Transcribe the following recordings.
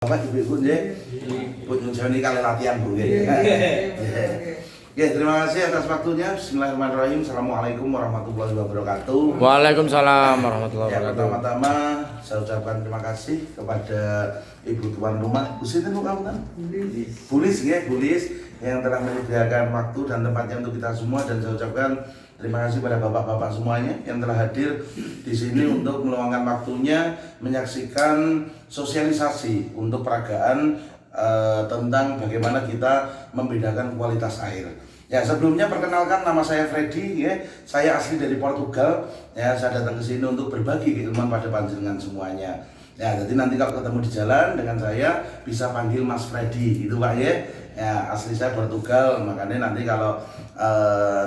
Bapak Ibu nggih, Bu nyuwun kalian latihan Bu nggih. Oke, terima kasih atas waktunya. Bismillahirrahmanirrahim. Assalamualaikum warahmatullahi wabarakatuh. Waalaikumsalam warahmatullahi Ya, wabarakatuh. pertama-tama saya ucapkan terima kasih kepada Ibu tuan rumah. Bu Siti Bu kamu kan? Bulis nggih, Bulis yang telah menyediakan waktu dan tempatnya untuk kita semua, dan saya ucapkan terima kasih pada bapak-bapak semuanya yang telah hadir di sini untuk meluangkan waktunya menyaksikan sosialisasi untuk peragaan tentang bagaimana kita membedakan kualitas air. Ya, sebelumnya perkenalkan, nama saya Freddy ya. Saya asli dari Portugal. Ya, saya datang ke sini untuk berbagi keilmuan pada panjenengan semuanya. Ya, jadi nanti kalau ketemu di jalan dengan saya bisa panggil Mas Freddy gitu Pak ya. Ya, asli saya Portugal, makanya nanti kalau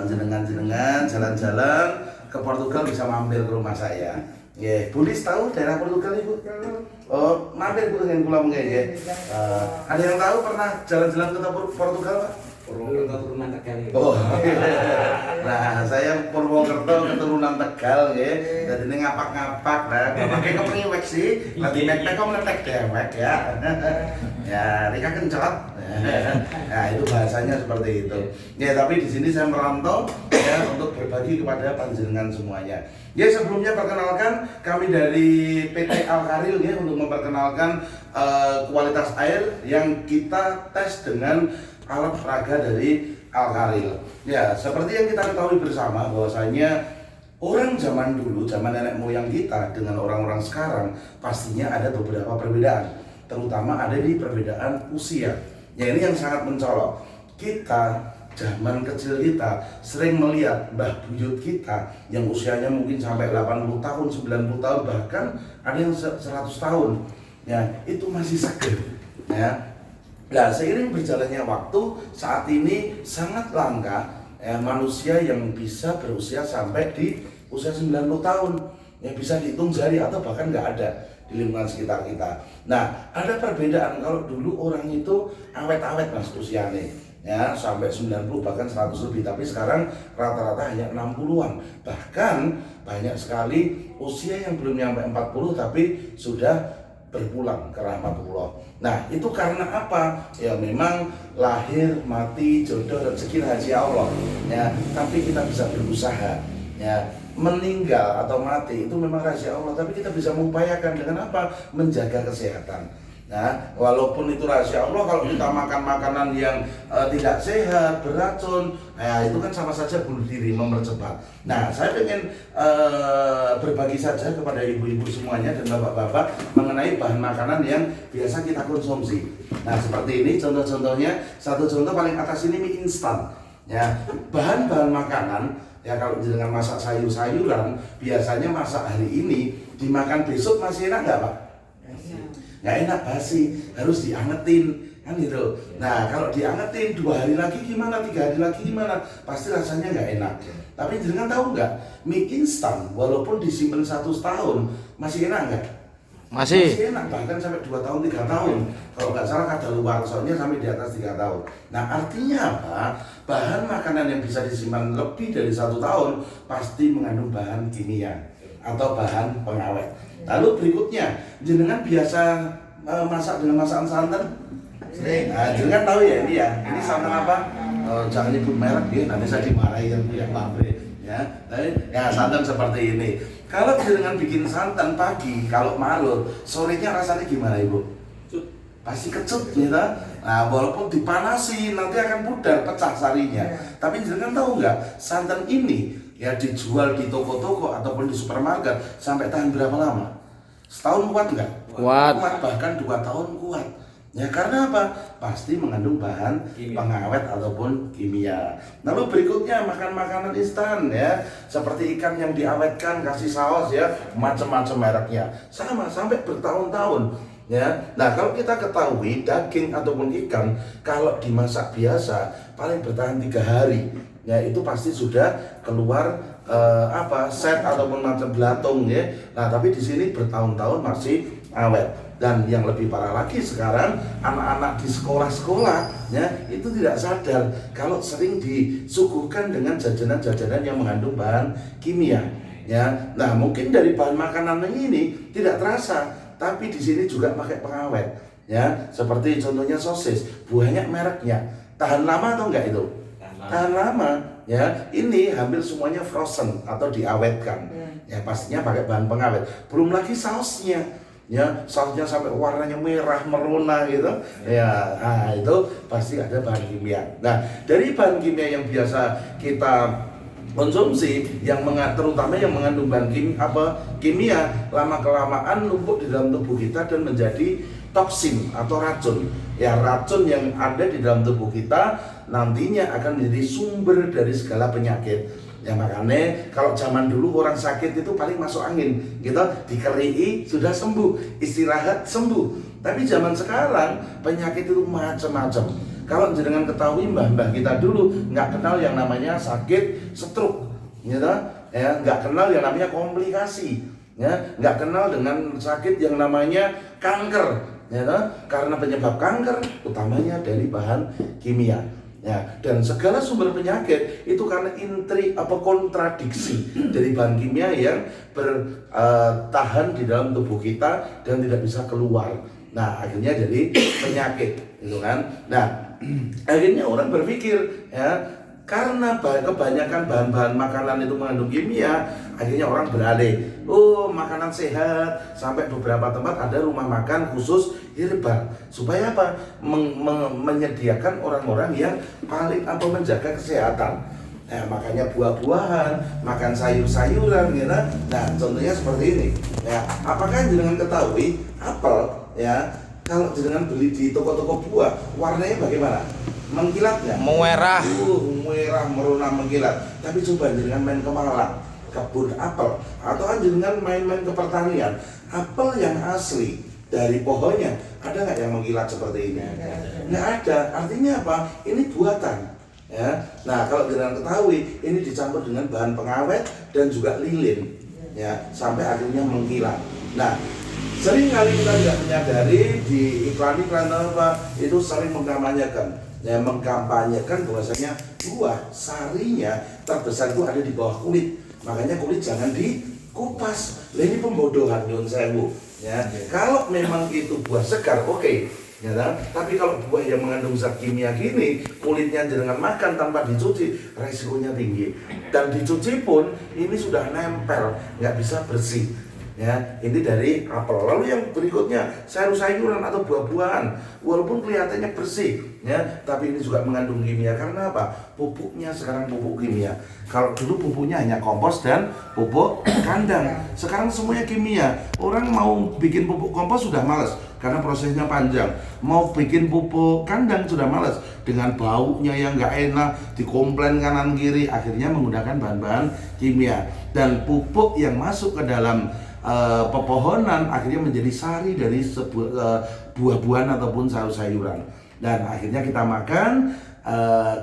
jenengan-jenengan jalan-jalan ke Portugal bisa mampir ke rumah saya. Ya, Bulis tahu daerah Portugal Ibu? Oh, mampir Bu dengan pulau mungkin ya. Ada yang tahu pernah jalan-jalan ke Portugal Pak? Keturunan Tegal. Oh, nah saya Purwokerto keturunan Tegal ya. Jadi ini ngapak-ngapak lah. Pakai kepriwek sih. Nanti nek-nek kok meletek dewek ya. Ya, Rika kencot. Nah, itu bahasanya seperti itu. Ya, tapi di sini saya merantau ya untuk berbagi kepada panjenengan semuanya. Ya, sebelumnya perkenalkan kami dari PT Alkaril ya, untuk memperkenalkan kualitas air yang kita tes dengan alat peraga dari Alkaril. Ya, seperti yang kita ketahui bersama bahwasanya orang zaman dulu, zaman nenek moyang kita dengan orang-orang sekarang pastinya ada beberapa perbedaan, terutama ada di perbedaan usia. Ya, ini yang sangat mencolok. Kita zaman kecil kita sering melihat mbah buyut kita yang usianya mungkin sampai 80 tahun, 90 tahun, bahkan ada yang 100 tahun. Ya, itu masih seger. Ya. Nah, seiring berjalannya waktu, saat ini sangat langka manusia yang bisa berusia sampai di usia 90 tahun. Yang bisa dihitung jari atau bahkan nggak ada di lingkungan sekitar kita. Nah, ada perbedaan. Kalau dulu orang itu awet-awet Mas usianya, ya sampai 90 bahkan 100 lebih, tapi sekarang rata-rata hanya 60-an. Bahkan banyak sekali usia yang belum nyampe 40 tapi sudah berpulang ke rahmatullah. Nah, itu karena apa? Ya memang lahir, mati, jodoh, rezeki rahasia Allah. Ya, tapi kita bisa berusaha. Ya, meninggal atau mati itu memang rahasia Allah, tapi kita bisa mengupayakan dengan apa? Menjaga kesehatan. Nah, walaupun itu rahasia Allah, kalau kita makan makanan yang tidak sehat, beracun, ya itu kan sama saja bunuh diri, mempercepat. Nah, saya ingin berbagi saja kepada ibu-ibu semuanya dan bapak-bapak mengenai bahan makanan yang biasa kita konsumsi. Nah, seperti ini contoh-contohnya. Satu contoh paling atas ini mie instan. Ya, bahan-bahan makanan ya kalau dengan masak sayur-sayuran, biasanya masak hari ini dimakan besok masih enak nggak Pak? Nggak enak, basi, harus diangetin kan gitu. Nah, kalau diangetin 2 hari lagi gimana, 3 hari lagi gimana, pasti rasanya nggak enak. Tapi jangan tahu nggak, mie instan walaupun disimpan 1 tahun masih enak nggak? Masih enak, bahkan sampai 2 tahun, 3 tahun. Kalau nggak salah kadaluarsanya sampai di atas 3 tahun. Nah, artinya apa? Bahan makanan yang bisa disimpan lebih dari 1 tahun pasti mengandung bahan kimia atau bahan pengawet. Lalu berikutnya, jenengan biasa masak dengan masakan santan? Nah, jenengan tahu ya ini ya. Ini santan apa? Jangan nyebut merek ya, nanti saya dimarahi yang punya pabrik. Ya, ya santan seperti ini. Kalau jenengan bikin santan pagi, kalau malam, sorenya rasanya gimana Ibu? Pasti kecut gitu. Nah, walaupun dipanasi nanti akan pudar, pecah sarinya. Tapi jenengan tahu nggak, santan ini ya dijual di toko-toko ataupun di supermarket sampai tahan berapa lama? Setahun kuat nggak? Kuat. Bahkan 2 tahun kuat. Ya karena apa? Pasti mengandung bahan pengawet ataupun kimia. Lalu berikutnya makan makanan instan ya, seperti ikan yang diawetkan kasih saus ya, macam-macam mereknya. Sama sampai bertahun-tahun. Ya, nah kalau kita ketahui daging ataupun ikan kalau dimasak biasa paling bertahan 3 hari, ya itu pasti sudah keluar set ataupun macam belatung ya. Nah tapi di sini bertahun-tahun masih awet. Dan yang lebih parah lagi sekarang anak-anak di sekolah-sekolah ya itu tidak sadar kalau sering disuguhkan dengan jajanan-jajanan yang mengandung bahan kimia ya. Nah mungkin dari bahan makanan ini tidak terasa, tapi di sini juga pakai pengawet. Ya, seperti contohnya sosis, banyak mereknya. Tahan lama atau enggak itu? Tahan lama. Ya, ini hampir semuanya frozen atau diawetkan. Ya, pastinya pakai bahan pengawet. Belum lagi sausnya. Ya, sausnya sampai warnanya merah merona gitu. Ya, nah itu pasti ada bahan kimia. Nah, dari bahan kimia yang biasa kita konsumsi terutama yang mengandung bahan kimia lama kelamaan numpuk di dalam tubuh kita dan menjadi toksin atau racun. Ya, racun yang ada di dalam tubuh kita nantinya akan menjadi sumber dari segala penyakit. Ya, makanya kalau zaman dulu orang sakit itu paling masuk angin gitu, dikerii sudah sembuh, istirahat sembuh. Tapi zaman sekarang penyakit itu macam-macam. Kalau jenengan ketahui mbah-mbah kita dulu nggak kenal yang namanya sakit stroke, gitu ya, nggak kenal yang namanya komplikasi, ya, nggak kenal dengan sakit yang namanya kanker, ya, karena penyebab kanker utamanya dari bahan kimia. Ya, dan segala sumber penyakit itu karena kontradiksi dari bahan kimia yang bertahan di dalam tubuh kita dan tidak bisa keluar. Nah, akhirnya jadi penyakit, gitu kan? Nah, akhirnya orang berpikir, ya, karena kebanyakan bahan-bahan makanan itu mengandung kimia, akhirnya orang beralih, makanan sehat. Sampai beberapa tempat ada rumah makan khusus herbal, supaya apa? Menyediakan orang-orang yang paling menjaga kesehatan. Nah, makanya buah-buahan, makan sayur-sayuran, gitu. Nah, contohnya seperti ini. Ya, apakah jenengan ketahui apel, ya, kalau jenengan beli di toko-toko buah, warnanya bagaimana? Mengkilat nggak? Merah. Merah merona mengkilat. Tapi coba jenengan main ke Malang, kebun apel, atau jenengan main-main ke pertanian, apel yang asli dari pohonnya ada nggak yang mengkilat seperti ini? Nggak ada. Artinya apa? Ini buatan. Ya. Nah, kalau jenengan ketahui, ini dicampur dengan bahan pengawet dan juga lilin, ya, sampai akhirnya mengkilat. Nah, sering kali kita tidak menyadari di iklan-iklan itu sering mengkampanyekan bahwasanya buah sarinya terbesar itu ada di bawah kulit. Makanya kulit jangan dikupas. Ini pembodohan nyun sewu. Ya, kalau memang itu buah segar, oke. Ya, tapi kalau buah yang mengandung zat kimia gini, kulitnya jenengan makan tanpa dicuci, resikonya tinggi. Dan dicuci pun ini sudah nempel, nggak bisa bersih. Ya, ini dari apel. Lalu yang berikutnya sayur-sayuran atau buah-buahan, walaupun kelihatannya bersih, ya, tapi ini juga mengandung kimia. Karena apa? Pupuknya sekarang pupuk kimia. Kalau dulu pupuknya hanya kompos dan pupuk kandang, sekarang semuanya kimia. Orang mau bikin pupuk kompos sudah malas karena prosesnya panjang. Mau bikin pupuk kandang sudah malas dengan baunya yang nggak enak, dikomplain kanan kiri. Akhirnya menggunakan bahan-bahan kimia, dan pupuk yang masuk ke dalam pepohonan akhirnya menjadi sari dari buah-buahan ataupun sayur-sayuran, dan akhirnya kita makan.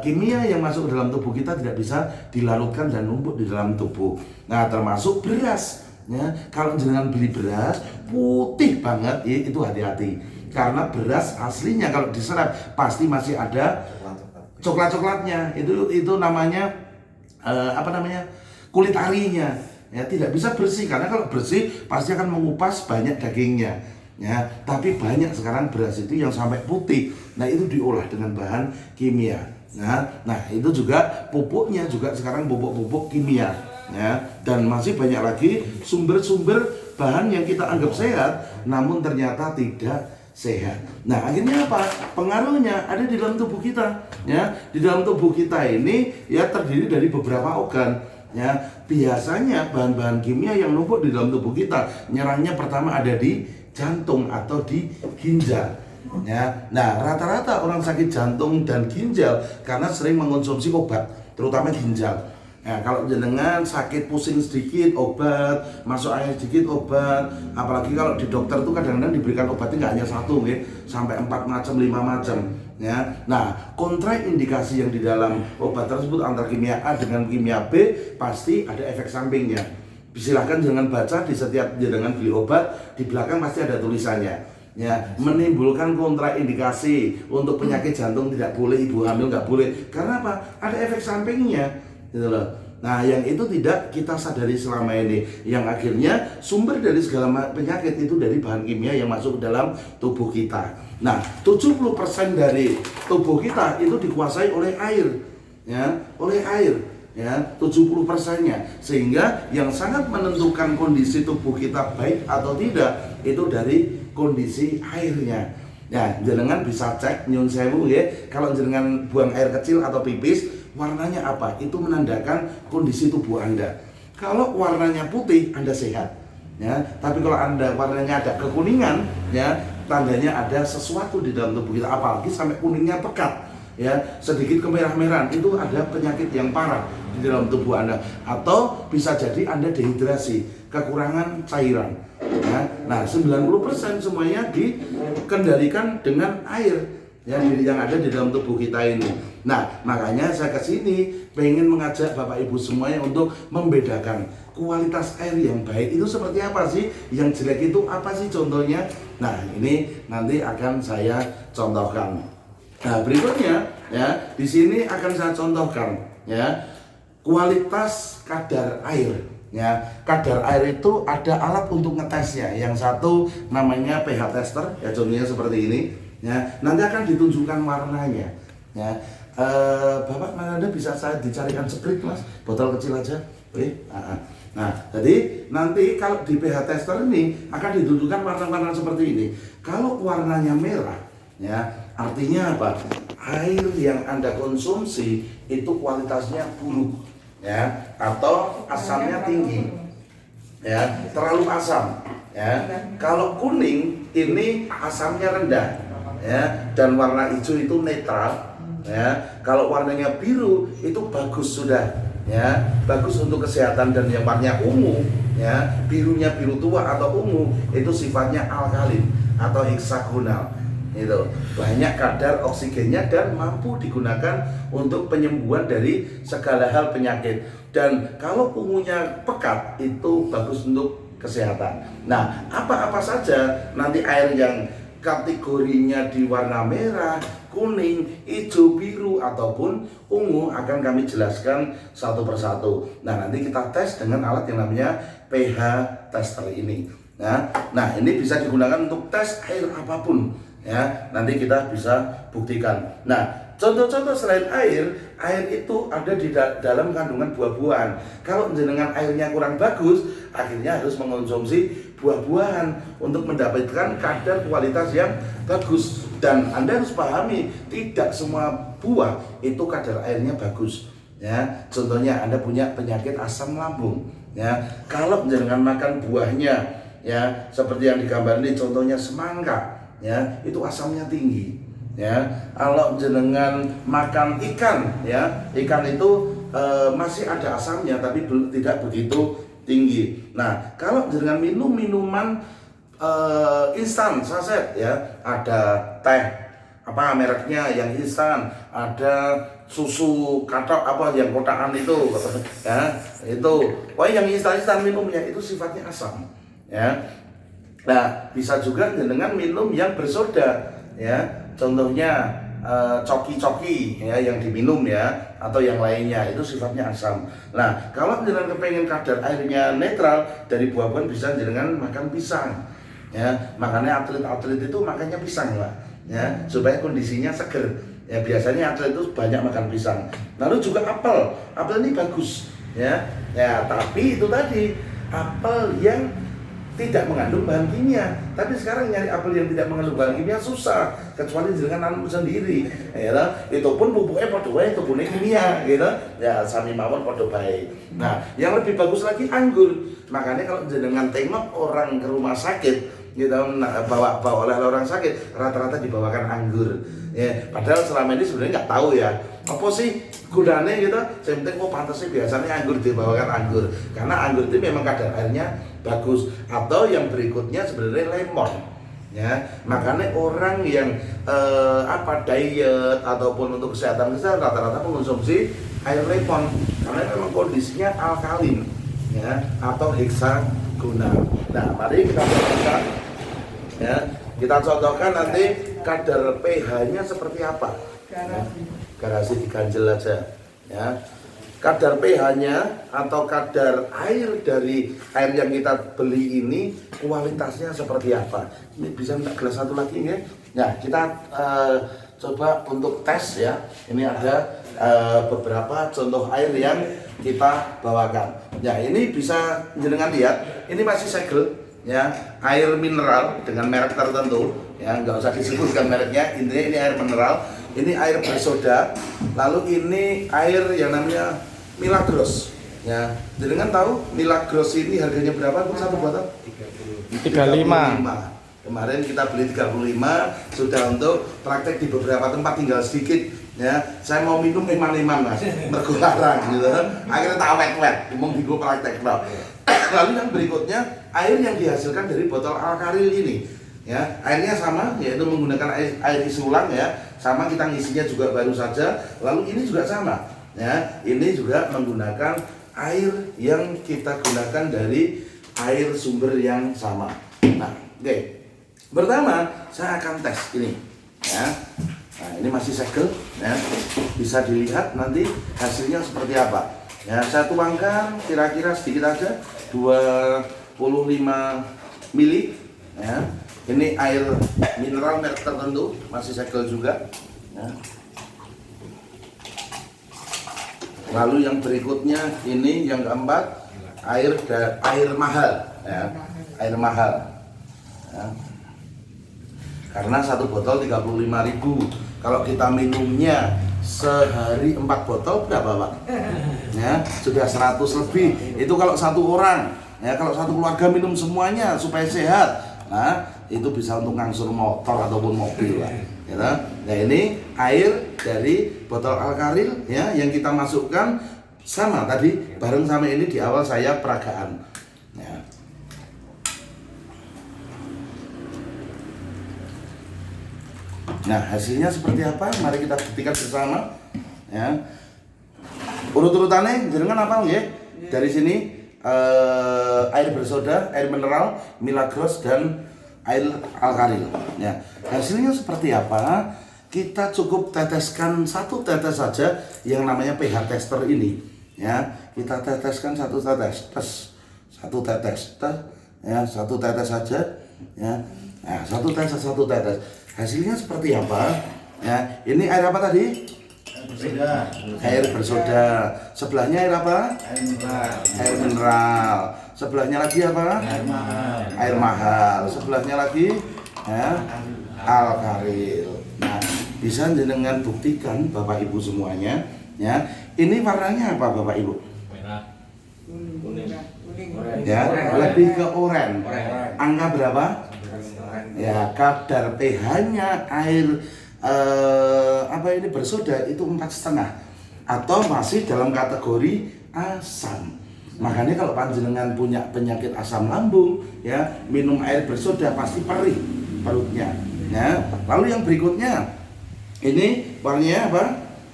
Kimia yang masuk ke dalam tubuh kita tidak bisa dilarutkan dan numpuk di dalam tubuh. Nah, termasuk beras, ya. Kalau jangan beli beras putih banget, ya, itu hati-hati, karena beras aslinya kalau diserap pasti masih ada coklat-coklatnya. Itu namanya kulit arinya. Ya, tidak bisa bersih, karena kalau bersih pasti akan mengupas banyak dagingnya, ya. Tapi banyak sekarang beras itu yang sampai putih. Nah, itu diolah dengan bahan kimia. Nah, itu juga pupuknya juga sekarang pupuk kimia, ya. Dan masih banyak lagi sumber-sumber bahan yang kita anggap sehat namun ternyata tidak sehat. Nah, akhirnya apa? Pengaruhnya ada di dalam tubuh kita, ya. Di dalam tubuh kita ini, ya, terdiri dari beberapa organ. Ya, biasanya bahan-bahan kimia yang numpuk di dalam tubuh kita nyerangnya pertama ada di jantung atau di ginjal. Ya, nah, rata-rata orang sakit jantung dan ginjal karena sering mengonsumsi obat, terutama ginjal. Nah, kalau jenengan sakit pusing sedikit obat, masuk angin sedikit obat, apalagi kalau di dokter tuh kadang-kadang diberikan obatnya nggak hanya satu, sampai 4 macam, 5 macam. Ya, nah, kontraindikasi yang di dalam obat tersebut antara kimia A dengan kimia B pasti ada efek sampingnya. Silahkan jangan baca di setiap jenengan beli obat, di belakang pasti ada tulisannya. Ya, menimbulkan kontraindikasi untuk penyakit jantung tidak boleh, ibu hamil nggak boleh. Karena apa? Ada efek sampingnya, gitu loh. Nah, yang itu tidak kita sadari selama ini, yang akhirnya sumber dari segala penyakit itu dari bahan kimia yang masuk ke dalam tubuh kita. Nah, 70% dari tubuh kita itu dikuasai oleh air, ya, oleh air, ya, 70%-nya. Sehingga yang sangat menentukan kondisi tubuh kita baik atau tidak itu dari kondisi airnya. Ya, jenengan bisa cek nyun sewu ya, kalau jenengan buang air kecil atau pipis, warnanya apa? Itu menandakan kondisi tubuh Anda. Kalau warnanya putih, Anda sehat. Ya, tapi kalau Anda warnanya ada kekuningan, ya, tandanya ada sesuatu di dalam tubuh kita, apalagi sampai kuningnya pekat. Ya, sedikit kemerah-merahan itu ada penyakit yang parah di dalam tubuh Anda, atau bisa jadi Anda dehidrasi, kekurangan cairan. Ya, nah 90% semuanya dikendalikan dengan air yang ada di dalam tubuh kita ini. Nah, makanya saya kesini pengen mengajak Bapak Ibu semuanya untuk membedakan kualitas air yang baik itu seperti apa sih, yang jelek itu apa sih contohnya. Nah, ini nanti akan saya contohkan. Nah, berikutnya ya, di sini akan saya contohkan ya kualitas kadar air. Ya, kadar air itu ada alat untuk ngetesnya. Yang satu namanya pH tester, ya contohnya seperti ini. Ya, nanti akan ditunjukkan warnanya. Ya, Bapak Anda bisa saya dicarikan sprit mas, botol kecil aja, boleh? Nah, jadi nanti kalau di pH tester ini akan ditunjukkan warna-warna seperti ini. Kalau warnanya merah, ya artinya apa? Air yang Anda konsumsi itu kualitasnya buruk, ya, atau asamnya tinggi, ya, terlalu asam, ya. Kalau kuning ini asamnya rendah, ya, dan warna hijau itu netral, ya. Kalau warnanya biru itu bagus sudah, ya, bagus untuk kesehatan. Dan yang warnanya ungu, ya, birunya biru tua atau ungu itu sifatnya alkalin atau heksagonal. Itu banyak kadar oksigennya dan mampu digunakan untuk penyembuhan dari segala hal penyakit. Dan kalau ungunya pekat itu bagus untuk kesehatan. Nah, apa-apa saja nanti air yang kategorinya di warna merah, kuning, hijau, biru ataupun ungu akan kami jelaskan satu persatu. Nah, nanti kita tes dengan alat yang namanya pH tester ini. Nah, ini bisa digunakan untuk tes air apapun. Ya, nanti kita bisa buktikan. Nah, contoh-contoh selain air itu ada di dalam kandungan buah-buahan. Kalau jenengan airnya kurang bagus, akhirnya harus mengonsumsi buah-buahan untuk mendapatkan kadar kualitas yang bagus. Dan Anda harus pahami, tidak semua buah itu kadar airnya bagus. Ya, contohnya Anda punya penyakit asam lambung. Ya, kalau jenengan makan buahnya, ya, seperti yang digambar ini, contohnya semangka. Ya, itu asamnya tinggi. Ya, kalau jenengan makan ikan, ya, ikan itu masih ada asamnya tapi tidak begitu tinggi. Nah, kalau jenengan minum minuman instan saset, ya, ada teh apa mereknya yang instan, ada susu katok apa yang kotakan itu, ya, itu, yang instan minumnya itu sifatnya asam, ya. Nah, bisa juga dengan minum yang bersoda, ya, contohnya coki-coki, ya, yang diminum, ya, atau yang lainnya itu sifatnya asam. Nah, kalau jenengan kepengen kadar airnya netral dari buah-buahan, bisa jenengan makan pisang, ya. Makanya atlet-atlet itu makannya pisang lah, ya, supaya kondisinya seger. Ya, biasanya atlet itu banyak makan pisang. Lalu juga apel ini bagus, ya, tapi itu tadi apel yang tidak mengandung bahan kimia. Tapi sekarang nyari apel yang tidak mengandung bahan kimia susah, kecuali jenengan nanam sendiri, ya, itu pun pupuknya podo wae, itu punya kimia, gitu. Ya, sami mawon podo bae. Nah, yang lebih bagus lagi anggur. Makanya kalau jenengan tengok orang ke rumah sakit, gitu, bawa oleh orang sakit, rata-rata dibawakan anggur. Ya, padahal selama ini sebenarnya nggak tahu ya, apa sih gunanya gitu. Saya penting pantasnya biasanya anggur dibawakan anggur, karena anggur itu memang kadar airnya bagus. Atau yang berikutnya sebenarnya lemon, ya. Makanya orang yang diet ataupun untuk kesehatan rata-rata mengonsumsi air lemon karena memang kondisinya alkalin, ya, atau heksagonal. Nah, mari kita contohkan, ya, kita contohkan nanti kadar pH-nya seperti apa. Garasi diganjel aja, ya. kadar pH-nya atau kadar air dari air yang kita beli ini kualitasnya seperti apa. Ini bisa minta gelas satu lagi ya. Nah, kita coba untuk tes ya. Ini ada beberapa contoh air yang kita bawakan. Ya, ini bisa jenengan lihat, ini masih segel ya, air mineral dengan merek tertentu ya, nggak usah disebutkan mereknya, intinya ini air mineral, ini air bersoda, lalu ini air yang namanya Milagros ya. Jenengan tahu Milagros ini harganya berapa untuk satu botol? 35. Kemarin kita beli 35, sudah untuk praktek di beberapa tempat, tinggal sedikit ya. Saya mau minum eman-eman mas, mergo larang gitu. Akhirnya tak wet-wet, mau bikin praktek no. Lalu yang berikutnya air yang dihasilkan dari botol Alkaril ini ya, airnya sama, yaitu menggunakan air isi ulang ya, sama kita ngisinya juga baru saja. Lalu ini juga sama ya, ini juga menggunakan air yang kita gunakan dari air sumber yang sama. Nah, oke. Pertama, saya akan tes ini ya. Nah, ini masih segel ya. Bisa dilihat nanti hasilnya seperti apa. Ya, saya tuangkan kira-kira sedikit aja 25 mili ya. Ini air mineral merek tertentu, masih segel juga ya. Lalu yang berikutnya ini yang keempat, air mahal ya. Air mahal ya. Karena satu botol 35.000. Kalau kita minumnya sehari 4 botol berapa Pak? Ya, sudah 100 lebih. Itu kalau satu orang. Ya, kalau satu keluarga minum semuanya supaya sehat. Nah, itu bisa untuk ngangsur motor ataupun mobil Pak. Ya, nah ini air dari botol Alkaril ya, yang kita masukkan sama tadi bareng sama ini di awal saya peragaan. Ya. Nah, hasilnya seperti apa? Mari kita buktikan bersama. Ya. Urut-urutannya jenengan apa nggih? Dari sini air bersoda, air mineral, Milagros dan air Alkaril. Ya. Hasilnya seperti apa? Kita cukup teteskan satu tetes saja yang namanya pH tester ini. Ya, kita teteskan satu tetes, satu tetes, ya, satu tetes saja. Ya, nah, satu tetes. Hasilnya seperti apa? Ya, ini air apa tadi? Bersoda. Air bersoda. Sebelahnya air apa? Air mineral. Air mineral. Sebelahnya lagi apa? Air mahal. Air mahal. Sebelahnya lagi ya, Alkaril. Nah, bisa jenengan buktikan Bapak Ibu semuanya ya. Ini warnanya apa Bapak Ibu? Merah. Kuning. Ya, lebih ke oranye. Angka berapa? Ya, kadar pH-nya air bersoda itu 4,5 atau masih dalam kategori asam. Makanya kalau panjenengan punya penyakit asam lambung ya, minum air bersoda pasti perih perutnya ya. Lalu yang berikutnya ini warnanya apa?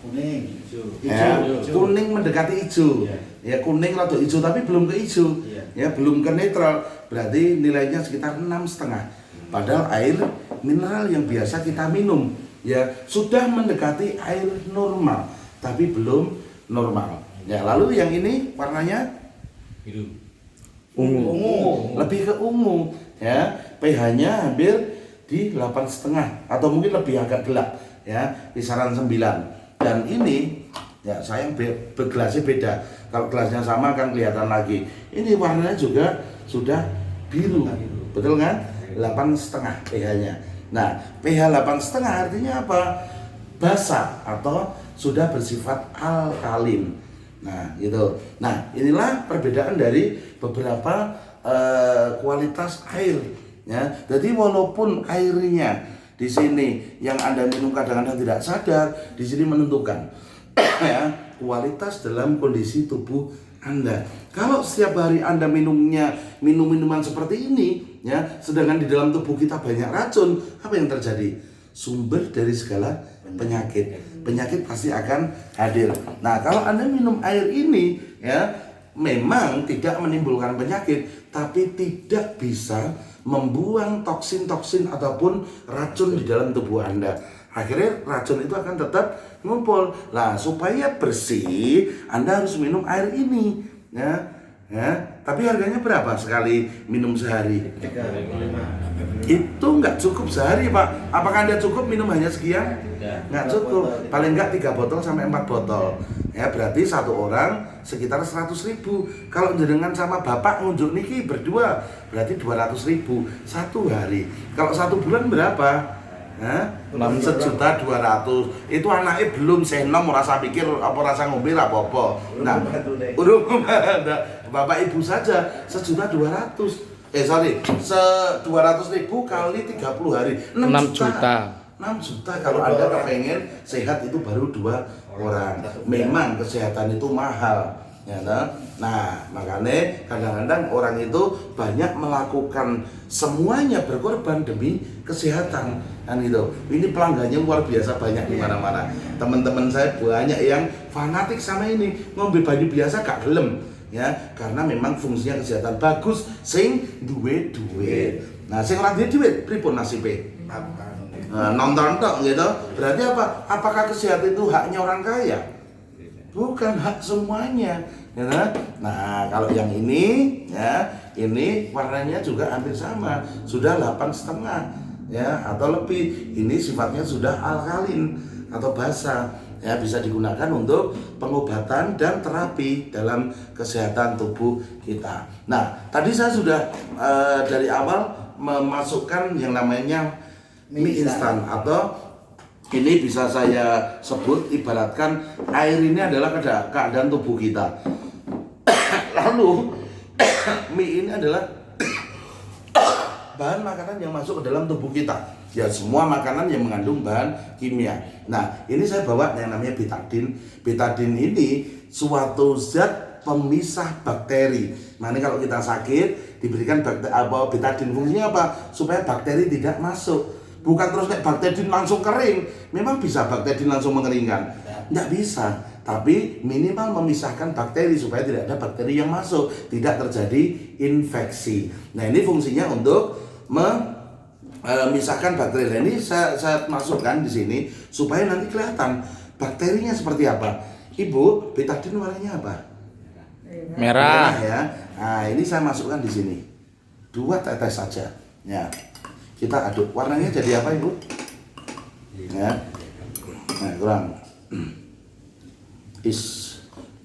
Kuning. Ya, kuning mendekati hijau. Ya, kuning rada hijau tapi belum ke hijau. Ya, belum ke netral. Berarti nilainya sekitar 6,5. Padahal air mineral yang biasa kita minum ya sudah mendekati air normal tapi belum normal. Ya, lalu yang ini warnanya Biru. ungu. Lebih ke ungu ya. pH-nya hampir di 8,5 atau mungkin lebih agak gelap ya, kisaran 9. Dan ini ya sayang gelasnya beda. Kalau gelasnya sama kan kelihatan lagi. Ini warnanya juga sudah biru. Betul kan? 8,5 pH-nya. Nah, pH 8,5 artinya apa? Basah atau sudah bersifat alkalin. Nah, gitu. Nah, inilah perbedaan dari beberapa kualitas air. Ya, jadi walaupun airnya di sini yang Anda minum kadang-kadang tidak sadar, di sini menentukan ya kualitas dalam kondisi tubuh Anda. Kalau setiap hari Anda minum minuman seperti ini, ya, sedangkan di dalam tubuh kita banyak racun, apa yang terjadi? Sumber dari segala penyakit pasti akan hadir. Nah, kalau Anda minum air ini, ya, memang tidak menimbulkan penyakit, tapi tidak bisa membuang toksin-toksin ataupun racun di dalam tubuh Anda. Akhirnya racun itu akan tetap ngumpul. Nah, supaya bersih, Anda harus minum air ini, ya. Ya, tapi harganya berapa sekali minum sehari? 3,5. Itu nggak cukup sehari, Pak. Apakah Anda cukup minum hanya sekian? Nggak cukup. Paling nggak 3 botol sampai 4 botol. Ya, berarti satu orang sekitar 100.000. Kalau jenengan sama bapak ngunjuk niki berdua, berarti 200.000 satu hari. Kalau 1 bulan berapa? 1.200.000. Itu anaknya belum senom, rasa pikir apa rasa ngombe apa-apa. Nah, urung bapak ibu saja 1.200.000. 200.000 kali 30 hari 6 juta. 6 juta kalau Anda kepengen sehat itu baru 2 orang. Memang kesehatan itu mahal, ya nah? Nah, makanya kadang-kadang orang itu banyak melakukan semuanya berkorban demi kesehatan, kan gitu. Ini pelanggannya luar biasa banyak di mana-mana. Teman-teman saya banyak yang fanatik sama ini, ngombe banyu biasa gak gelem, ya, karena memang fungsinya kesehatan bagus, sing duwe duit. Nah, sing ora duwe duit pripun nasibe? Nonton tok gitu. Berarti apa? Apakah kesehatan itu haknya orang kaya? Bukan, hak semuanya, ya. Nah, kalau yang ini, ya, ini warnanya juga hampir sama, sudah 8,5, ya, atau lebih. Ini sifatnya sudah alkalin atau basah, ya, bisa digunakan untuk pengobatan dan terapi dalam kesehatan tubuh kita. Nah, tadi saya sudah dari awal memasukkan yang namanya mie instan, atau ini bisa saya sebut ibaratkan air ini adalah keadaan tubuh kita. Lalu mie ini adalah bahan makanan yang masuk ke dalam tubuh kita. Ya, semua makanan yang mengandung bahan kimia. Nah, ini saya bawa yang namanya betadin. Betadin ini suatu zat pemisah bakteri. Makanya kalau kita sakit diberikan betadin, fungsinya apa? Supaya bakteri tidak masuk. Bukan terus kayak bakteri langsung kering. Memang bisa bakteri langsung mengeringkan? Nggak bisa. Tapi minimal memisahkan bakteri supaya tidak ada bakteri yang masuk, tidak terjadi infeksi. Nah, ini fungsinya untuk memisahkan bakteri. Nah, ini saya masukkan di sini supaya nanti kelihatan bakterinya seperti apa. Ibu, betadin warnanya apa? Merah. Ya. Nah, ini saya masukkan di sini. 2 tetes saja. Ya. Kita aduk. Warnanya jadi apa, Ibu? Ya. Nah, kurang.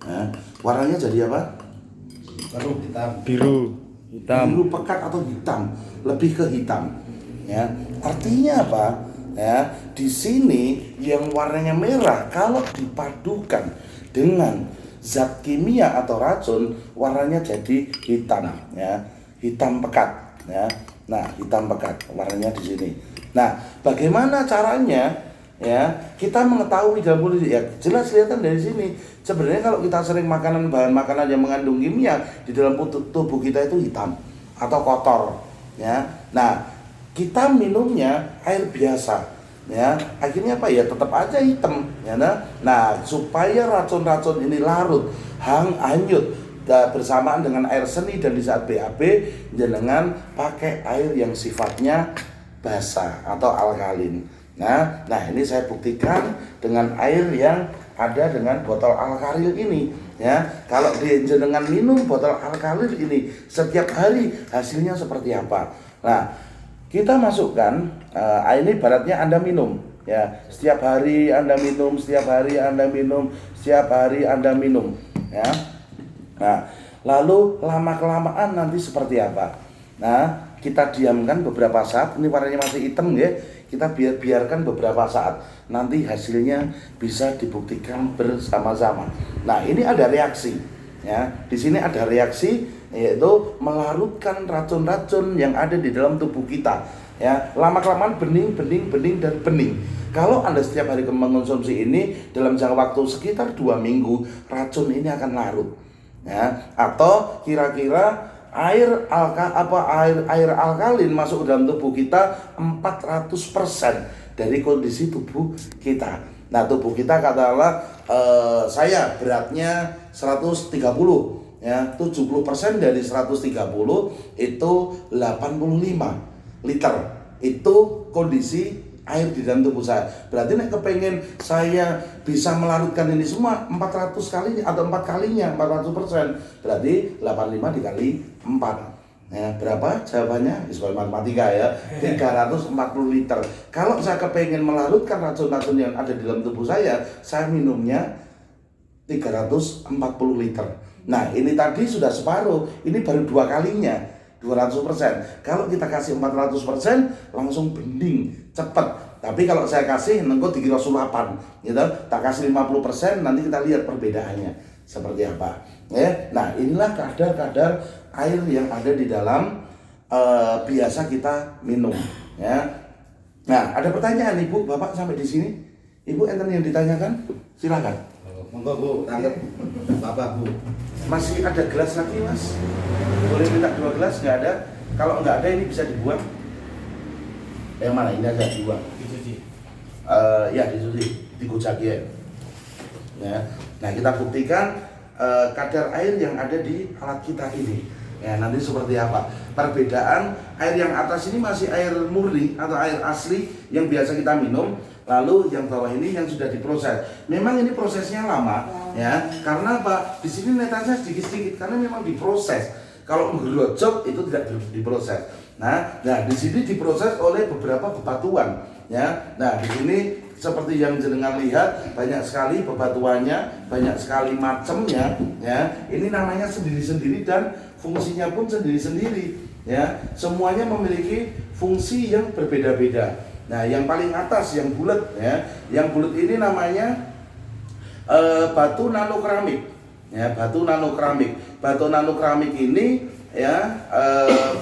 Ya. Warnanya jadi apa? Biru. Hitam. Biru pekat atau hitam? Lebih ke hitam. Ya. Artinya apa? Ya, di sini yang warnanya merah kalau dipadukan dengan zat kimia atau racun, warnanya jadi hitam, ya. Hitam pekat, ya. Nah, hitam pekat warnanya di sini. Nah, bagaimana caranya? Ya, kita mengetahui dalam kulit, ya jelas kelihatan dari sini. Sebenarnya kalau kita sering bahan makanan yang mengandung kimia di dalam tubuh kita itu hitam atau kotor, ya. Nah, kita minumnya air biasa, ya. Akhirnya apa ya? Tetap aja hitam, ya. Nah, supaya racun-racun ini larut, hanyut bersamaan dengan air seni dan di saat BAB jenengan pakai air yang sifatnya basah atau alkalin. Nah, ini saya buktikan dengan air yang ada dengan botol alkalin ini, ya. Kalau jenengan minum botol alkalin ini setiap hari, hasilnya seperti apa? Nah, kita masukkan ini ibaratnya Anda minum, ya. Setiap hari Anda minum, setiap hari Anda minum, setiap hari Anda minum, ya. Nah, lalu lama-kelamaan nanti seperti apa? Nah, kita diamkan beberapa saat. Ini warnanya masih hitam, ya. Kita biarkan beberapa saat. Nanti hasilnya bisa dibuktikan bersama-sama. Nah, ini ada reaksi, ya. Di sini ada reaksi, yaitu melarutkan racun-racun yang ada di dalam tubuh kita, ya. Lama-kelamaan bening dan bening. Kalau Anda setiap hari mengonsumsi ini dalam jangka waktu sekitar 2 minggu, racun ini akan larut. Ya, atau kira-kira air alkalin masuk ke dalam tubuh kita 400% dari kondisi tubuh kita. Nah, tubuh kita katakanlah saya beratnya 130, ya, 70% dari 130 itu 85 liter. Itu kondisi air di dalam tubuh saya. Berarti nek kepengen saya bisa melarutkan ini semua 400 kali atau 4 kalinya 400%, berarti 85 dikali 4. Ya, berapa jawabannya? Sekolah matematika ya, 340 liter. Kalau saya kepengen melarutkan racun-racun yang ada di dalam tubuh saya minumnya 340 liter. Nah, ini tadi sudah separuh, ini baru 2 kalinya, 200%. Kalau kita kasih 400%, langsung bending, cepet. Tapi kalau saya kasih, nengko dikira sulapan, gitu. Tak kasih 50%, nanti kita lihat perbedaannya seperti apa. Ya, nah inilah kadar-kadar air yang ada di dalam biasa kita minum. Ya. Nah, ada pertanyaan Ibu, Bapak sampai di sini. Ibu enten yang ditanyakan? Silakan. Monggo Bu, tangkap Bapak Bu. Masih ada gelas lagi Mas? Boleh minta 2 gelas? Nggak ada? Kalau nggak ada ini bisa dibuang. Yang mana? Ini aja dibuang. Dicuci. Ya dicuci, digojaki ya. Nah kita buktikan kadar air yang ada di alat kita ini. Ya nanti seperti apa? Perbedaan air yang atas ini masih air murni atau air asli yang biasa kita minum. Lalu yang bawah ini yang sudah diproses. Memang ini prosesnya lama, ya. Karena apa? Di sini netasnya sedikit-sedikit karena memang diproses. Kalau menggerojok itu tidak diproses. Nah, di sini diproses oleh beberapa bebatuan, ya. Nah, di sini seperti yang jenengan lihat banyak sekali bebatuannya, banyak sekali macamnya, ya. Ini namanya sendiri-sendiri dan fungsinya pun sendiri-sendiri, ya. Semuanya memiliki fungsi yang berbeda-beda. Nah, yang paling atas yang bulat ya, yang bulat ini namanya batu nanokeramik. Ya, batu nanokeramik. Batu nanokeramik ini ya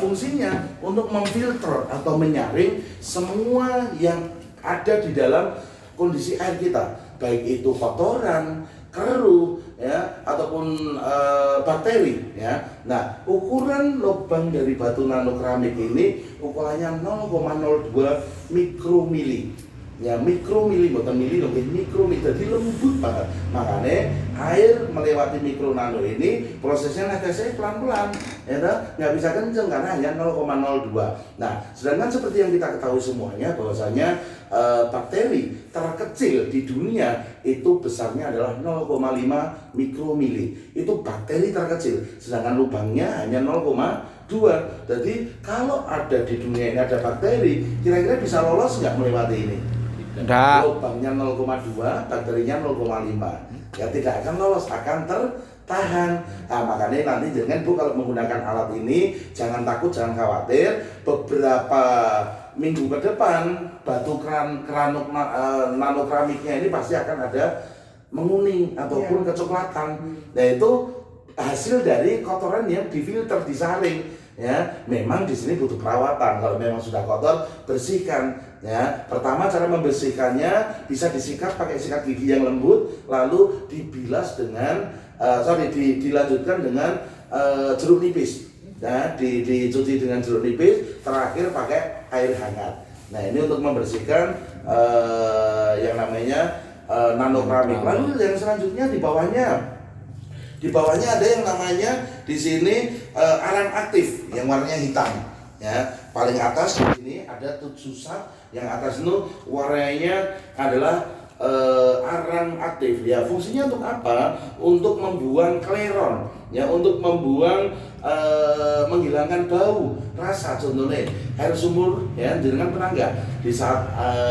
fungsinya untuk memfilter atau menyaring semua yang ada di dalam kondisi air kita, baik itu kotoran, keruh ya ataupun bakteri ya. Nah, ukuran lubang dari batu nanokeramik ini ukurannya 0,02 mikromili. Ya, mikromili bukan mili loh, mikromili, jadi lembut banget. Makanya air melewati mikro nano ini prosesnya netesnya pelan-pelan, ya nggak bisa kenceng karena hanya 0,02. Nah, sedangkan seperti yang kita ketahui semuanya bahwasanya bakteri terkecil di dunia itu besarnya adalah 0,5 mikromili. Itu bakteri terkecil, sedangkan lubangnya hanya 0,2. Jadi kalau ada di dunia ini ada bakteri, kira-kira bisa lolos nggak melewati ini? Enggak. Lubangnya 0,2, bakterinya 0,5. Ya tidak akan lolos, akan tertahan. Nah, makanya nanti jangan Bu kalau menggunakan alat ini jangan takut, jangan khawatir. Beberapa minggu ke depan batu nanokeramiknya ini pasti akan ada menguning ataupun kecoklatan. Nah, itu hasil dari kotoran yang difilter, disaring. Ya, memang di sini butuh perawatan. Kalau memang sudah kotor, bersihkan. Ya, pertama cara membersihkannya bisa disikat pakai sikat gigi yang lembut, lalu dibilas dengan dilanjutkan dengan jeruk nipis. Ya, dicuci dengan jeruk nipis, terakhir pakai air hangat. Nah, ini untuk membersihkan yang namanya nanokeramik. Lalu yang selanjutnya di bawahnya ada yang namanya di sini arang aktif yang warnanya hitam. Ya, paling atas di sini ada tusat yang atas itu warnanya adalah arang aktif. Ya, fungsinya untuk apa? Untuk membuang kleron, ya, untuk membuang menghilangkan bau, rasa. Contohnya air sumur, ya, dengan penangga di saat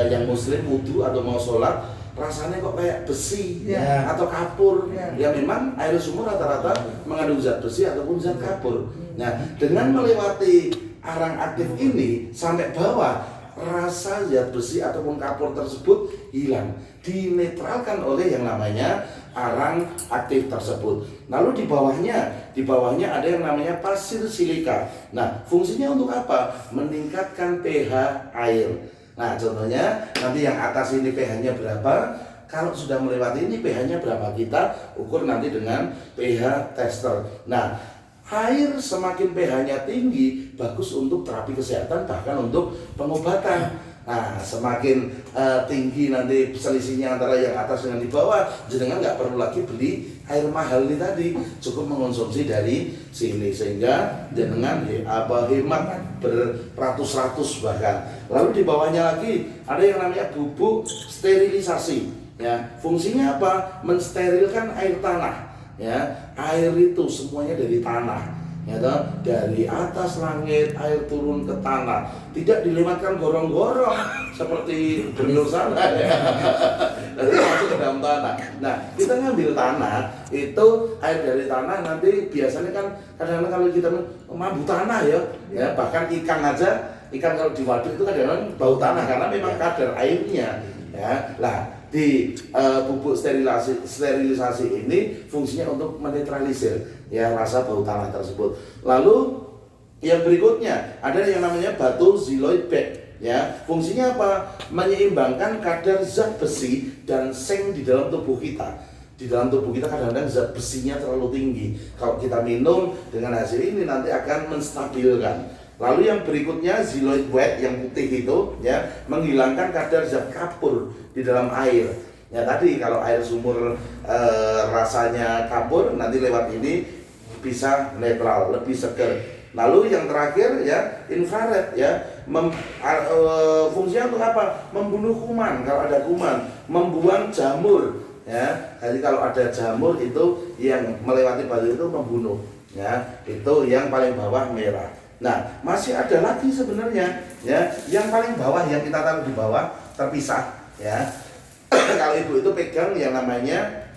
yang muslim wudu atau mau sholat rasanya kok kayak besi ya, atau kapur ya. Memang air sumur rata-rata mengandung zat besi ataupun zat kapur. Nah, dengan melewati arang aktif ini sampai bawah, rasa zat besi ataupun kapur tersebut hilang, dinetralkan oleh yang namanya arang aktif tersebut. Lalu di bawahnya ada yang namanya pasir silika. Nah, fungsinya untuk apa? Meningkatkan pH air. Nah, contohnya nanti yang atas ini pH-nya berapa, kalau sudah melewati ini pH-nya berapa, kita ukur nanti dengan pH tester. Nah, air semakin pH-nya tinggi bagus untuk terapi kesehatan, bahkan untuk pengobatan. Nah, semakin tinggi nanti selisihnya antara yang atas dengan di bawah, jenengan nggak perlu lagi beli air mahal ini tadi, cukup mengonsumsi dari sini sehingga jenengan hemat beratus-ratus bahkan. Lalu di bawahnya lagi ada yang namanya bubuk sterilisasi. Ya, fungsinya apa? Mensterilkan air tanah. Ya, air itu semuanya dari tanah. Ya, dari atas langit air turun ke tanah, tidak dilewatkan gorong-gorong seperti gubernur sana ya. Nanti masuk ke dalam tanah. Nah, kita ngambil tanah itu air dari tanah, nanti biasanya kan kadang-kadang kalau kita mambu tanah ya bahkan ikan kalau di waduk itu kadang-kadang bau tanah karena memang kadar airnya ya. Lah di bubuk sterilisasi ini fungsinya untuk menetralisir ya rasa bau tanah tersebut. Lalu yang berikutnya ada yang namanya batu xyloid bag ya. Fungsinya apa? Menyeimbangkan kadar zat besi dan seng di dalam tubuh kita. Di dalam tubuh kita kadang-kadang zat besinya terlalu tinggi. Kalau kita minum dengan hasil ini nanti akan menstabilkan. Lalu yang berikutnya xyloid wet yang putih itu ya, menghilangkan kadar zat kapur di dalam air. Ya tadi kalau air sumur rasanya kapur, nanti lewat ini bisa netral, lebih segar. Lalu yang terakhir ya infrared ya, fungsinya untuk apa? Membunuh kuman kalau ada kuman, membuang jamur ya. Jadi kalau ada jamur itu yang melewati batu itu membunuh ya. Itu yang paling bawah merah. Nah, masih ada lagi sebenarnya ya, yang paling bawah yang kita taruh di bawah terpisah ya. Kalau ibu itu pegang yang namanya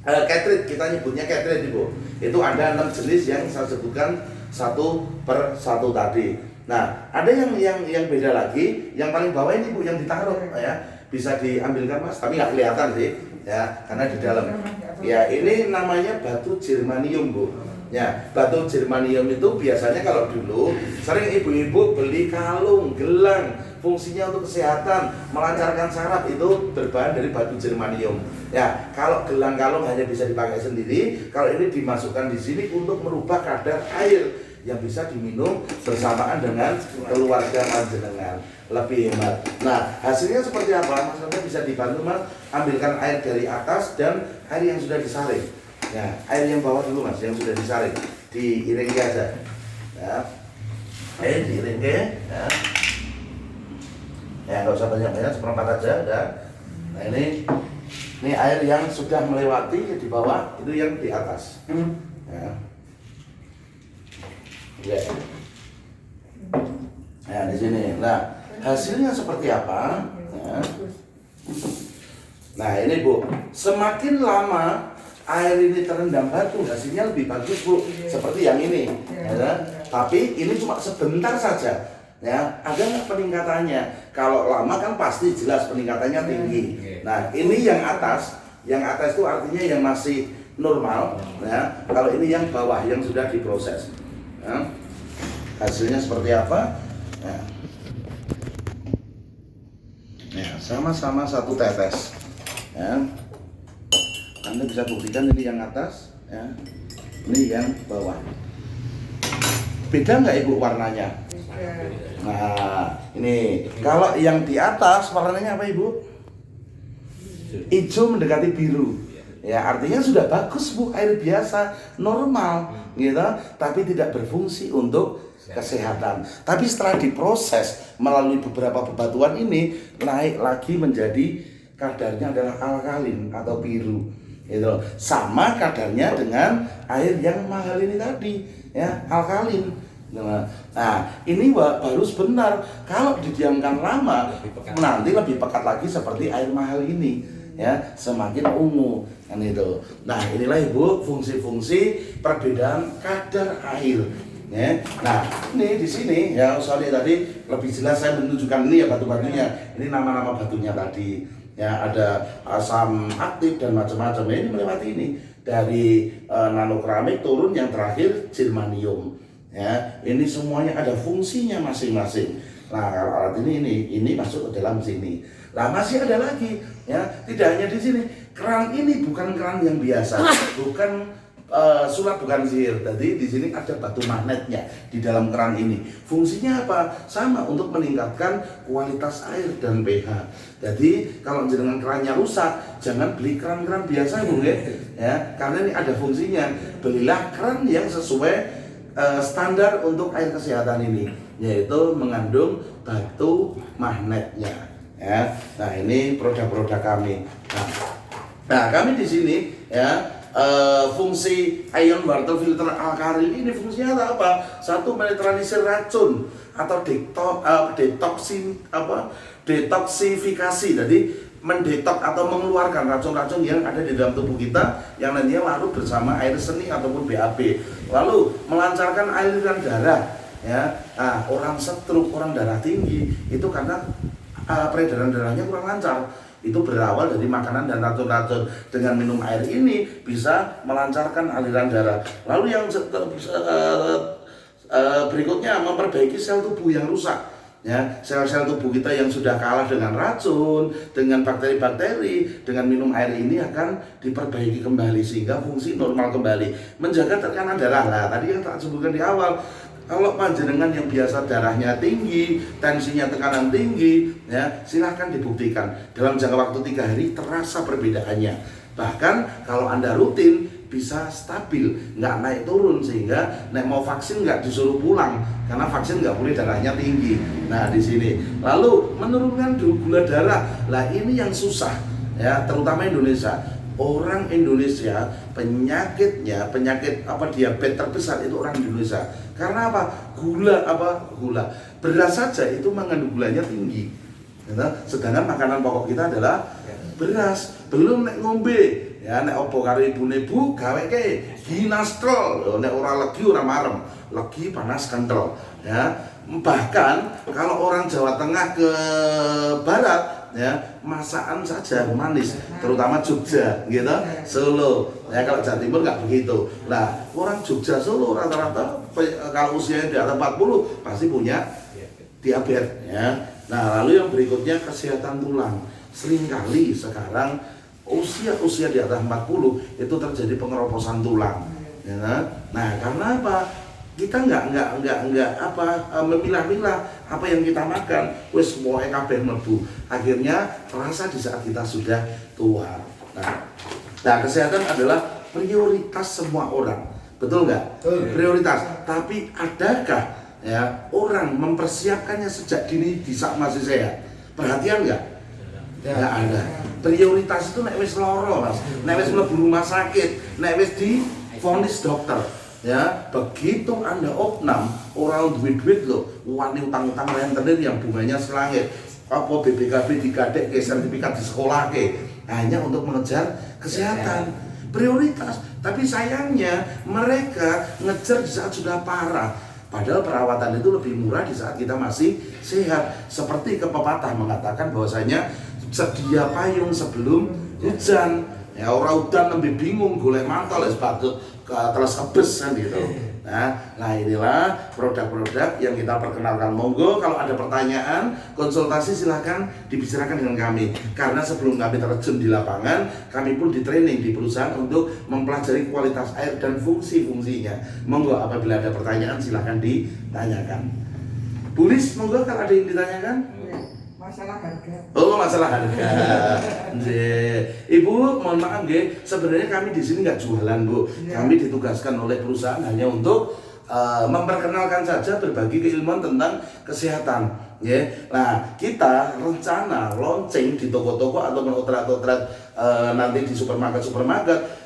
cartridge, kita nyebutnya cartridge ibu. Itu ada 6 jenis yang saya sebutkan satu per satu tadi. Nah, ada yang beda lagi, yang paling bawah ini bu yang ditaruh ya, bisa diambilkan mas, tapi nggak kelihatan sih ya, karena di dalam. Ya ini namanya batu germanium bu. Ya, batu germanium itu biasanya kalau dulu sering ibu-ibu beli kalung, gelang, fungsinya untuk kesehatan, melancarkan saraf, itu berbahan dari batu germanium. Ya, kalau gelang kalung hanya bisa dipakai sendiri, kalau ini dimasukkan di sini untuk merubah kadar air yang bisa diminum bersamaan dengan keluarga panjenengan, lebih hemat. Nah, hasilnya seperti apa? Maksudnya bisa dibantu mas, ambilkan air dari atas dan air yang sudah disaring. Ya, air yang bawah dulu mas, yang sudah disaring, diiringi aja. Ya, diiringi. Ya, ya nggak usah banyak-banyak, seperempat aja. Ya. Nah ini air yang sudah melewati di bawah, itu yang di atas. Ya. Oke. Ya di sini. Nah hasilnya seperti apa? Ya. Nah ini bu, semakin lama air ini terendam batu, hasilnya lebih bagus bu, seperti yang ini ya. Tapi ini cuma sebentar saja ya, ada nggak peningkatannya? Kalau lama kan pasti jelas peningkatannya tinggi. Nah ini yang atas itu artinya yang masih normal ya. Kalau ini yang bawah yang sudah diproses ya. Hasilnya seperti apa ya. Ya sama-sama satu tetes ya. Anda bisa buktikan ini yang atas, ya. Ini yang bawah. Beda nggak ibu warnanya? Nah, ini kalau yang di atas warnanya apa ibu? Hijau mendekati biru. Ya, artinya sudah bagus bu, air biasa, normal, gitu. Tapi tidak berfungsi untuk kesehatan. Tapi setelah diproses melalui beberapa bebatuan ini, naik lagi menjadi kadarnya adalah alkalin atau biru. Gitu. Sama kadarnya dengan air yang mahal ini tadi ya, alkalin. Nah ini baru sebentar, kalau didiamkan lama nanti lebih pekat lagi seperti air mahal ini ya, semakin ungu kan itu. Nah inilah ibu fungsi-fungsi perbedaan kadar air ya. Nah ini di sini ya, sorry tadi lebih jelas saya menunjukkan ini ya batu-batunya, ini nama-nama batunya tadi ya, ada asam aktif dan macam-macam. Ini melewati ini dari nanokeramik turun yang terakhir germanium ya. Ini semuanya ada fungsinya masing-masing. Nah kalau alat ini masuk ke dalam sini. Nah masih ada lagi ya, tidak hanya di sini. Keran ini bukan keran yang biasa, bukan sulap bukan sihir. Jadi di sini ada batu magnetnya di dalam keran ini. Fungsinya apa? Sama, untuk meningkatkan kualitas air dan pH. Jadi kalau jenengan kerannya rusak, jangan beli keran-keran biasa Bu ya. Karena ini ada fungsinya. Belilah keran yang sesuai standar untuk air kesehatan ini, yaitu mengandung batu magnetnya. Ya. Nah, ini produk-produk kami. Nah, kami di sini ya. Fungsi ion water filter alkalin ini fungsinya apa? Satu, menetralisir racun atau detoksifikasi. Jadi mendetok atau mengeluarkan racun-racun yang ada di dalam tubuh kita yang nantinya larut bersama air seni ataupun BAB. Lalu melancarkan aliran darah ya. Nah, orang stroke, orang darah tinggi itu karena peredaran darahnya kurang lancar. Itu berawal dari makanan dan racun-racun. Dengan minum air ini bisa melancarkan aliran darah. Lalu yang berikutnya, memperbaiki sel tubuh yang rusak. Ya, sel-sel tubuh kita yang sudah kalah dengan racun, dengan bakteri-bakteri, dengan minum air ini akan diperbaiki kembali sehingga fungsi normal kembali. Menjaga tekanan darah. Nah, tadi yang tak sebutkan di awal, kalau panjenengan yang biasa darahnya tinggi, tensinya tekanan tinggi, ya silahkan dibuktikan. Dalam jangka waktu 3 hari terasa perbedaannya. Bahkan kalau Anda rutin bisa stabil, nggak naik turun, sehingga nek mau vaksin nggak disuruh pulang karena vaksin nggak boleh darahnya tinggi. Nah di sini, lalu menurunkan gula darah. Lah ini yang susah, ya terutama Indonesia. Orang Indonesia penyakit diabetes terbesar itu orang Indonesia. Karena apa? Gula. Beras saja itu mengandung gulanya tinggi. Sedangkan makanan pokok kita adalah beras. Belum nek ngombe, ya nek opo karo ibune Bu gaweke ginastrol. Nek ora legi ora marem, legi panas kental, ya. Bahkan kalau orang Jawa Tengah ke barat, ya masakan saja manis, terutama Jogja gitu, Solo ya. Kalau Jawa Timur nggak begitu. Nah, orang Jogja Solo rata-rata kalau usianya di atas 40 pasti punya diabetes ya. Nah, lalu yang berikutnya kesehatan tulang. Seringkali sekarang usia di atas 40 itu terjadi pengeroposan tulang ya. Nah, karena apa? Kita nggak memilah-milah apa yang kita makan, wes semuanya kabeh mlebu. Akhirnya terasa di saat kita sudah tua. Nah, kesehatan adalah prioritas semua orang, betul nggak? Prioritas. Tapi adakah ya orang mempersiapkannya sejak dini di saat masih sehat? Perhatian nggak? Nggak ada. Prioritas itu nek wis loro, Mas. Nek wis mlebu rumah sakit, nek wis divonis dokter. Ya, begitu Anda opnam, orang duit loh, wani utang-utang rentenir yang bunganya selangit, apa BPKB digadek ke sertifikat di sekolah ke, hanya untuk mengejar kesehatan. Prioritas. Tapi sayangnya mereka ngejar di saat sudah parah. Padahal perawatan itu lebih murah di saat kita masih sehat. Seperti pepatah mengatakan bahwasanya sedia payung sebelum hujan. Ya orang udan lebih bingung golek mantel sepatu terus kebes kan gitu. Nah inilah produk-produk yang kita perkenalkan. Monggo kalau ada pertanyaan, konsultasi silahkan dibicarakan dengan kami. Karena sebelum kami terjun di lapangan, kami pun di training di perusahaan untuk mempelajari kualitas air dan fungsi-fungsinya. Monggo apabila ada pertanyaan silahkan ditanyakan. Bulis, monggo kalau ada yang ditanyakan. Masalah harga. Oh, masalah harga. Ibu, mohon maaf nggih, sebenarnya kami di sini nggak jualan, Bu. Kami ditugaskan oleh perusahaan hanya untuk memperkenalkan saja, berbagi keilmuan tentang kesehatan. Nah, kita rencana launching di toko-toko ataupun outlet nanti di supermarket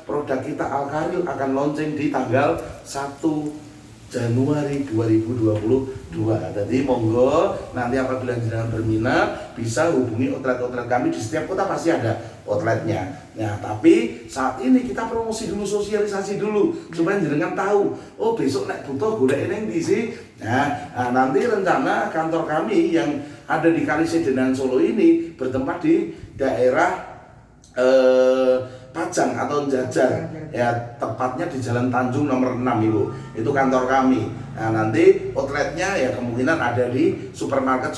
produk kita Alkaril akan launching di tanggal 1 Januari 2022. Jadi monggo nanti apabila jenengan berminat bisa hubungi outlet kami. Di setiap kota pasti ada outletnya. Nah, tapi saat ini kita promosi dulu, sosialisasi dulu supaya jenengan tahu. Oh, besok nek butuh golek nang ndi sih? Nah, nanti rencana kantor kami yang ada di Kalisedenan Solo ini bertempat di daerah Pajang atau Jajar, ya tepatnya di Jalan Tanjung nomor 6 itu kantor kami. Nah nanti outletnya ya kemungkinan ada di supermarket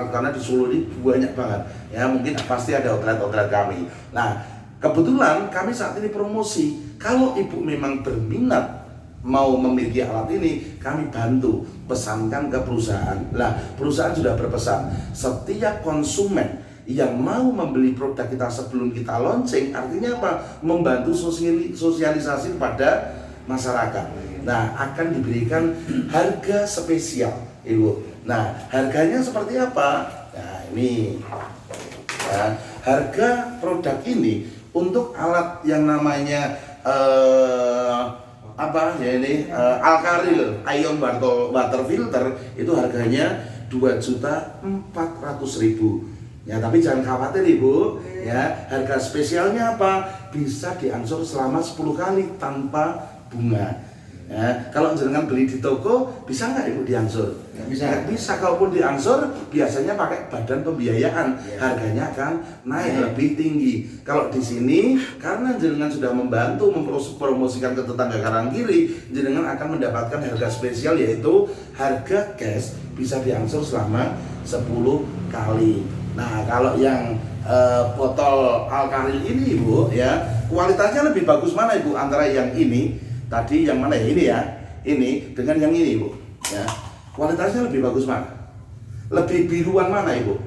karena di Solo ini banyak banget. Ya mungkin pasti ada outlet kami. Nah kebetulan kami saat ini promosi. Kalau ibu memang berminat mau memiliki alat ini, kami bantu pesankan ke perusahaan. Nah, perusahaan sudah berpesan setiap konsumen yang mau membeli produk kita sebelum kita launching, artinya apa? Membantu sosialisasi kepada masyarakat. Nah, akan diberikan harga spesial, Ibu. Nah, harganya seperti apa? Nah, ini ya, harga produk ini untuk alat yang namanya apa ya ini Alkaril Ion Water Filter itu harganya 2.400.000. Ya, tapi jangan khawatir Ibu, ya, harga spesialnya apa? Bisa diangsur selama 10 kali tanpa bunga. Ya, kalau jenengan beli di toko, bisa nggak Ibu diangsur? Nggak bisa. Kalaupun diangsur, biasanya pakai badan pembiayaan, harganya akan naik lebih tinggi. Kalau di sini, karena jenengan sudah membantu mempromosikan ke tetangga kanan kiri, jenengan akan mendapatkan harga spesial, yaitu harga cash bisa diangsur selama 10 kali. Nah, kalau yang botol Alkaril ini Ibu, ya, kualitasnya lebih bagus mana Ibu antara yang ini tadi, yang mana ya, ini ya, ini dengan yang ini Ibu, ya, kualitasnya lebih bagus mana? Lebih biruan mana Ibu?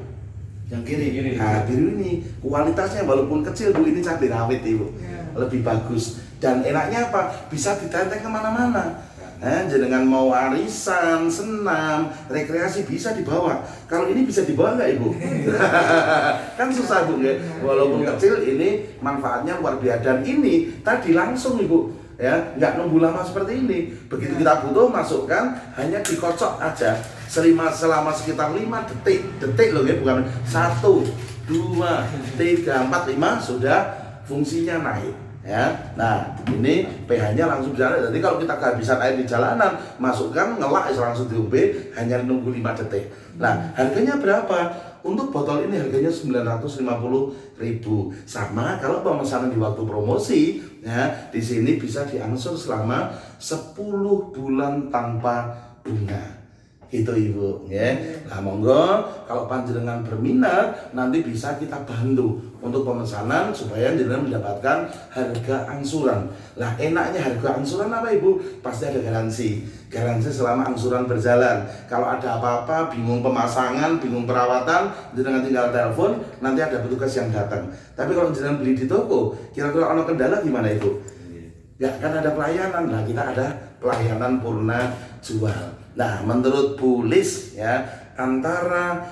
Yang kiri. Nah, biru ini kualitasnya walaupun kecil Bu, ini cabai rawit Ibu, lebih bagus. Dan enaknya apa? Bisa ditenteng kemana-mana. Jenengan mau arisan, senam, rekreasi bisa dibawa. Kalau ini bisa dibawa nggak Ibu? Kan susah Bu ya. Walaupun kecil, ini manfaatnya luar biasa. Dan ini tadi langsung Ibu, ya, nggak nunggu lama seperti ini. Begitu kita butuh, masukkan, hanya dikocok aja selama sekitar 5 detik loh ya, bukan 1, 2, 3, 4, 5 sudah fungsinya naik. Ya, nah ini pH-nya langsung bisa. Jadi kalau kita kehabisan air di jalanan, masukkan, ngelak, langsung diombe, hanya nunggu 5 detik. Nah, harganya berapa? Untuk botol ini harganya 950.000. Sama kalau pemesanan di waktu promosi, ya, di sini bisa diangsur selama 10 bulan tanpa bunga. Gitu Ibu, ya. Nah, monggo kalau panjenengan berminat, nanti bisa kita bantu untuk pemesanan supaya jenengan mendapatkan harga angsuran. Lah, enaknya harga angsuran apa Ibu? Pasti ada garansi. Garansi selama angsuran berjalan. Kalau ada apa-apa, bingung pemasangan, bingung perawatan, jenengan tinggal telepon, nanti ada petugas yang datang. Tapi kalau jenengan beli di toko, kira-kira ada kendala gimana Ibu? Ya, kan ada pelayanan. Nah, kita ada pelayanan purna jual. Nah, menurut Bu Lis, ya, antara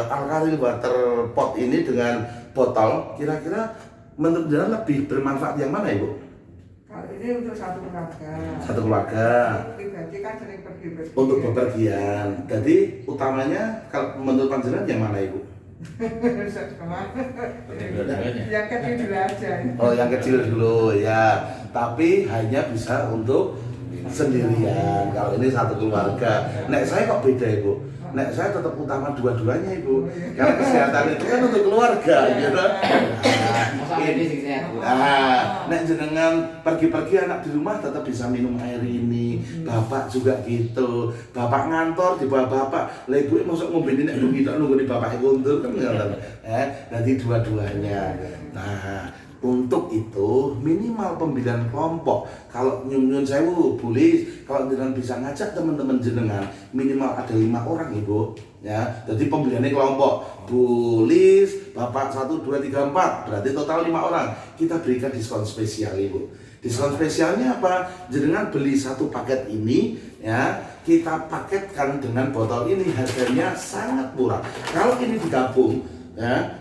Alkaril Water Pot ini dengan botol, kira-kira menurut jenengan lebih bermanfaat yang mana Ibu? Kalau ini untuk satu keluarga. Satu keluarga. Pribadi kan sering pergi-pergi. Untuk bepergian. Jadi utamanya kalau menurut panjenengan yang mana Ibu? Yang kecil dulu aja. Oh, yang kecil dulu ya. Tapi hanya bisa untuk sendirian. Kalau ini satu keluarga. Nek saya kok beda Ibu. Nek saya tetap utama dua-duanya Ibu. Karena kesehatan itu kan untuk keluarga, gitu. Nah, nek jenengan pergi-pergi, anak di rumah tetap bisa minum air ini. Bapak juga gitu. Bapak ngantor di bawah bapak. Lah Ibu masuk mobil ini nek nunggu di bapak kondur kan ngoten. Nanti dua-duanya. Nah, untuk itu minimal pembelian kelompok. Kalau nyun sewu boleh, kalau jenengan bisa ngajak teman-teman jenengan minimal ada 5 orang Ibu, ya. Jadi pembeliannya kelompok Bulis, Bapak 1, 2, 3, 4, berarti total 5 orang. Kita berikan diskon spesial Ibu. Diskon spesialnya apa? Jenengan beli satu paket ini, ya, kita paketkan dengan botol ini, harganya sangat murah. Kalau ini digabung, ya,